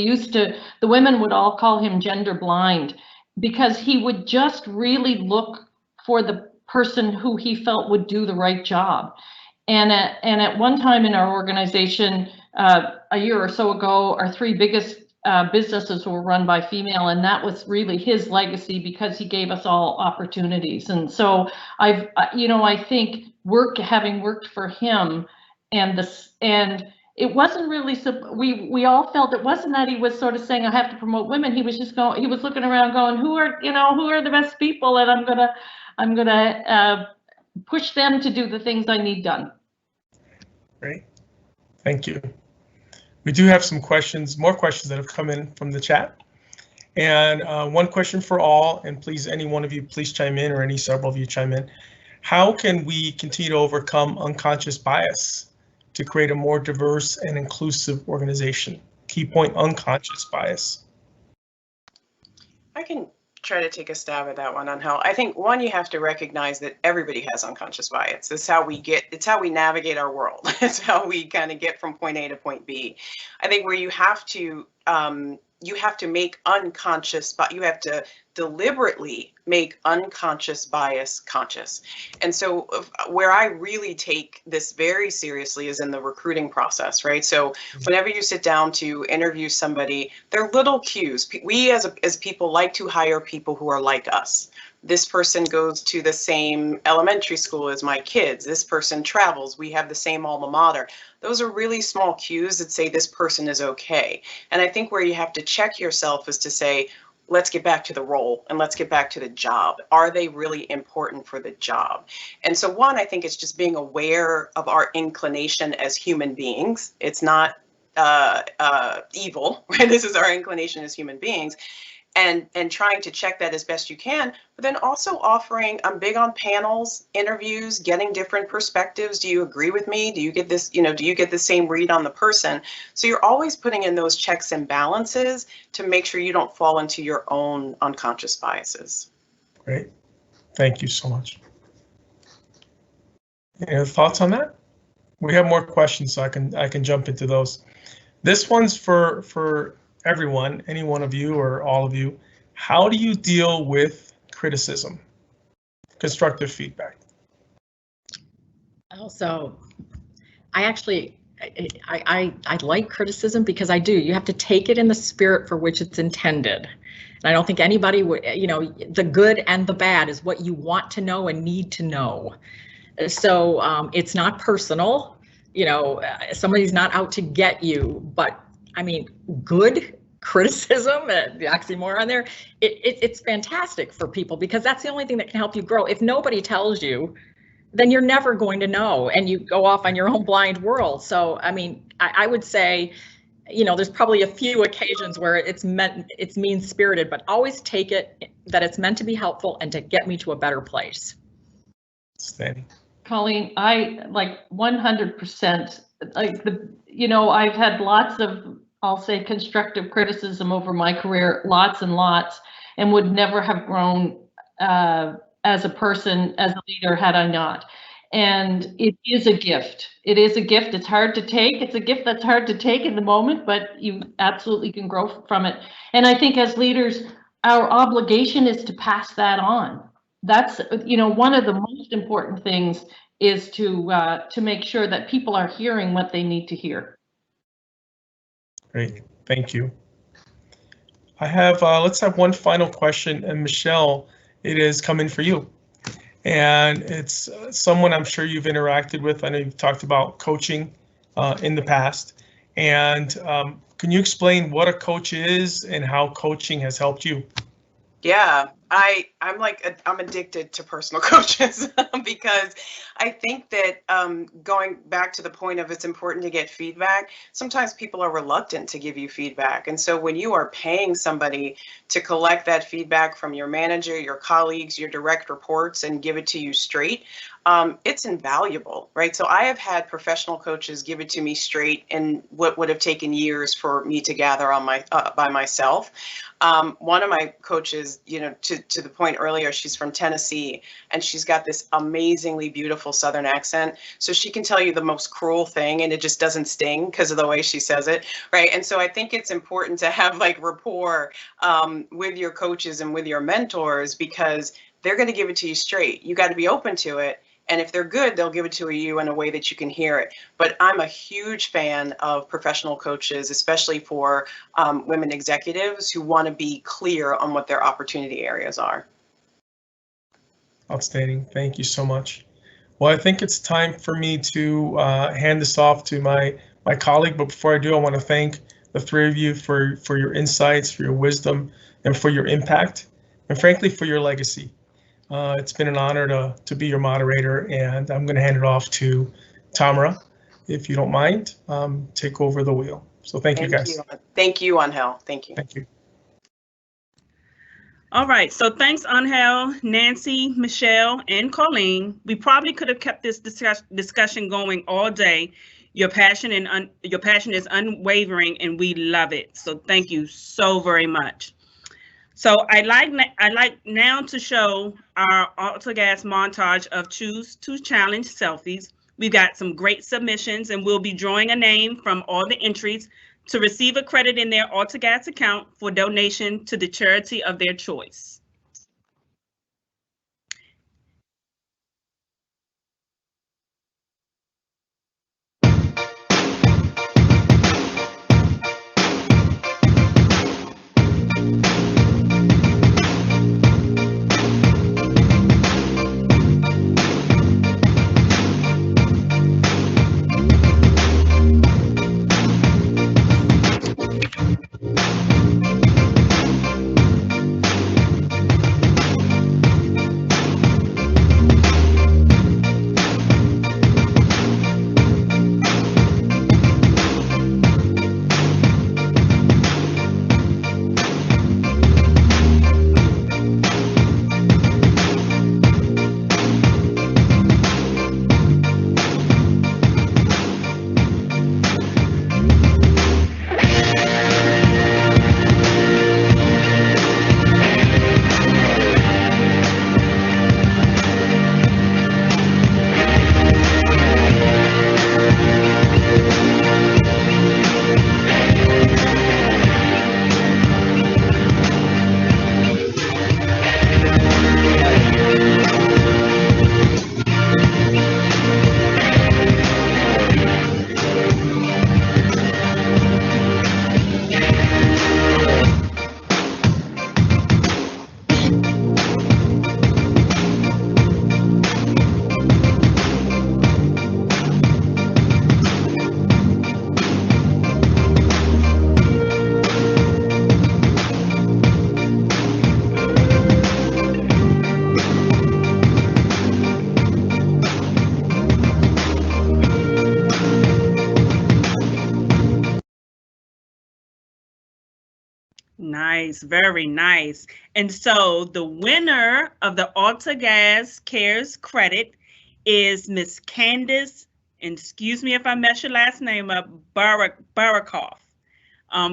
the women would all call him gender blind, because he would just really look for the person who he felt would do the right job. And at one time in our organization, a year or so ago, our 3 biggest businesses were run by female, and that was really his legacy because he gave us all opportunities. And so I think having worked for him, and it wasn't really, we all felt it wasn't that he was sort of saying I have to promote women. He was just he was looking around going, who are the best people, and I'm gonna push them to do the things I need done. Great, thank you. We do have some questions, more questions that have come in from the chat. And one question for all, and please, any one of you, please chime in, or any several of you chime in. How can we continue to overcome unconscious bias to create a more diverse and inclusive organization? Key point, unconscious bias. I can try to take a stab at that one on how. I think, one, you have to recognize that everybody has unconscious bias. It's how we navigate our world. It's how we kind of get from point A to point B. I think where you have to make unconscious, but you have to deliberately make unconscious bias conscious. And so where I really take this very seriously is in the recruiting process, right? So whenever you sit down to interview somebody, there are little cues. We as people like to hire people who are like us. This person goes to the same elementary school as my kids. This person travels. We have the same alma mater. Those are really small cues that say this person is okay. And I think where you have to check yourself is to say, let's get back to the role and let's get back to the job. Are they really important for the job? And so one, I think it's just being aware of our inclination as human beings. It's not evil, right? This is our inclination as human beings. And trying to check that as best you can, but then also offering, I'm big on panels, interviews, getting different perspectives. Do you agree with me? Do you get this, do you get the same read on the person? So you're always putting in those checks and balances to make sure you don't fall into your own unconscious biases. Great, thank you so much. Any other thoughts on that? We have more questions, so I can jump into those. This one's for everyone, any one of you or all of you. How do you deal with criticism, constructive feedback? Also, I like criticism because I do. You have to take it in the spirit for which it's intended. And I don't think anybody would, the good and the bad is what you want to know and need to know. So it's not personal, somebody's not out to get you, but I mean, good criticism, the oxymoron there, it's fantastic for people because that's the only thing that can help you grow. If nobody tells you, then you're never going to know, and you go off on your own blind world. So, I mean, I would say, you know, there's probably a few occasions where it's mean-spirited, but always take it that it's meant to be helpful and to get me to a better place. Steady. Colleen, I like 100%, like you know, I've had lots of, I'll say, constructive criticism over my career, lots and lots, and would never have grown as a person, as a leader, had I not. And it is a gift. It is a gift. It's hard to take. It's a gift that's hard to take in the moment, but you absolutely can grow from it. And I think as leaders, our obligation is to pass that on. That's, you know, one of the most important things is to make sure that people are hearing what they need to hear. Great, thank you. I have, let's have one final question, and Michelle, it is coming for you. And it's someone I'm sure you've interacted with. I know you've talked about coaching in the past. And can you explain what a coach is and how coaching has helped you? Yeah, I'm addicted to personal coaches because I think that going back to the point of it's important to get feedback, sometimes people are reluctant to give you feedback. And so when you are paying somebody to collect that feedback from your manager, your colleagues, your direct reports, and give it to you straight, it's invaluable, right? So I have had professional coaches give it to me straight in what would have taken years for me to gather on by myself. One of my coaches, you know, to the point earlier, she's from Tennessee, and she's got this amazingly beautiful Southern accent. So she can tell you the most cruel thing, and it just doesn't sting because of the way she says it, right? And so I think it's important to have like rapport with your coaches and with your mentors, because they're going to give it to you straight. You got to be open to it. And if they're good, they'll give it to you in a way that you can hear it. But I'm a huge fan of professional coaches, especially for women executives who want to be clear on what their opportunity areas are. Outstanding. Thank you so much. Well, I think it's time for me to hand this off to my colleague. But before I do, I want to thank the three of you for your insights, for your wisdom, and for your impact, and frankly, for your legacy. It's been an honor to be your moderator, and I'm going to hand it off to Tamara, if you don't mind, take over the wheel. So thank you, guys. Thank you, Angel. Thank you. Thank you. All right, so thanks, Angel, Nancy, Michelle, and Colleen. We probably could have kept this discussion going all day. Your passion is unwavering, and we love it. So thank you so very much. So I'd like now to show our AltaGas montage of Choose to Challenge selfies. We've got some great submissions, and we'll be drawing a name from all the entries to receive a credit in their AltaGas account for donation to the charity of their choice. Nice, very nice. And so the winner of the AltaGas Cares credit is Miss Candace, and excuse me if I mess your last name up, Barakoff.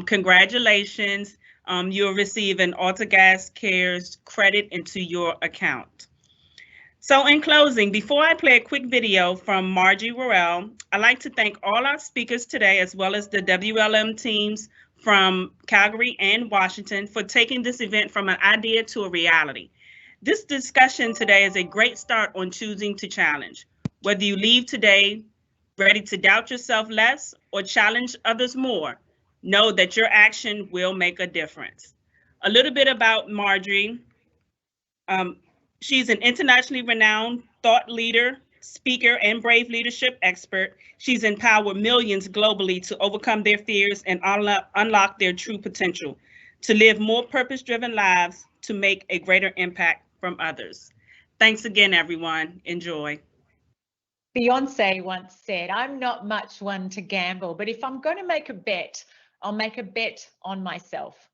Congratulations. You'll receive an AltaGas Cares credit into your account. So in closing, before I play a quick video from Margie Worrell, I'd like to thank all our speakers today, as well as the WLM teams from Calgary and Washington for taking this event from an idea to a reality. This discussion today is a great start on choosing to challenge. Whether you leave today ready to doubt yourself less or challenge others more, know that your action will make a difference. A little bit about Margie. She's an internationally renowned thought leader, speaker, and brave leadership expert. She's empowered millions globally to overcome their fears and unlock their true potential, to live more purpose-driven lives, to make a greater impact from others. Thanks again, everyone. Enjoy. Beyonce once said, "I'm not much one to gamble, but if I'm going to make a bet, I'll make a bet on myself."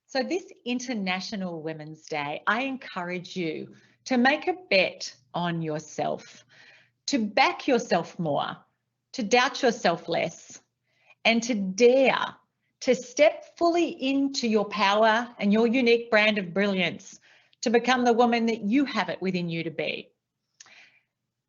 So this International Women's Day, I encourage you to make a bet on yourself, to back yourself more, to doubt yourself less, and to dare to step fully into your power and your unique brand of brilliance to become the woman that you have it within you to be.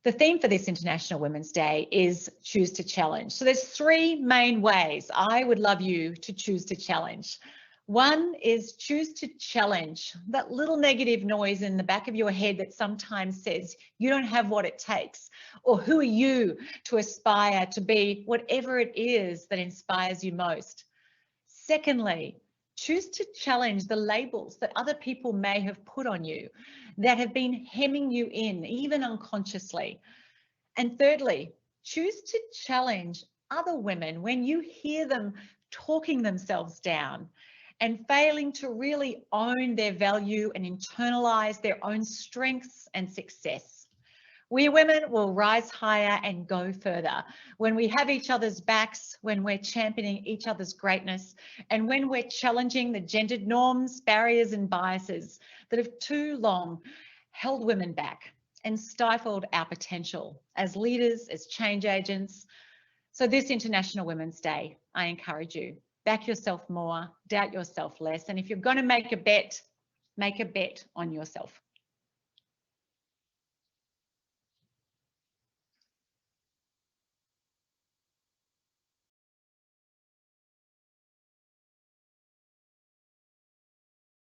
The theme for this International Women's Day is choose to challenge. So there's three main ways I would love you to choose to challenge. One is choose to challenge that little negative noise in the back of your head that sometimes says you don't have what it takes, or who are you to aspire to be whatever it is that inspires you most. Secondly, choose to challenge the labels that other people may have put on you that have been hemming you in, even unconsciously. And thirdly, choose to challenge other women when you hear them talking themselves down and failing to really own their value and internalize their own strengths and success. We women will rise higher and go further when we have each other's backs, when we're championing each other's greatness, and when we're challenging the gendered norms, barriers, and biases that have too long held women back and stifled our potential as leaders, as change agents. So this International Women's Day, I encourage you, back yourself more, doubt yourself less, and if you're going to make a bet on yourself.